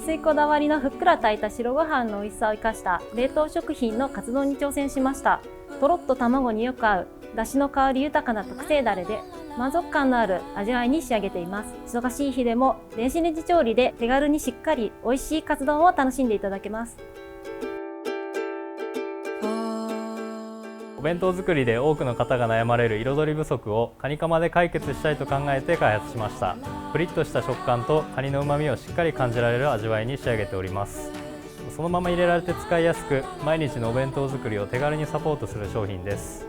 水こだわりのふっくら炊いた白ご飯の美味しさを生かした冷凍食品のカツ丼に挑戦しました。とろっと卵によく合うだしの香り豊かな特製だれで満足感のある味わいに仕上げています。忙しい日でも電子レンジ調理で手軽にしっかり美味しいカツ丼を楽しんでいただけます。お弁当作りで多くの方が悩まれる彩り不足をカニカマで解決したいと考えて開発しました。プリッとした食感とカニの旨味をしっかり感じられる味わいに仕上げております。そのまま入れられて使いやすく、毎日のお弁当作りを手軽にサポートする商品です。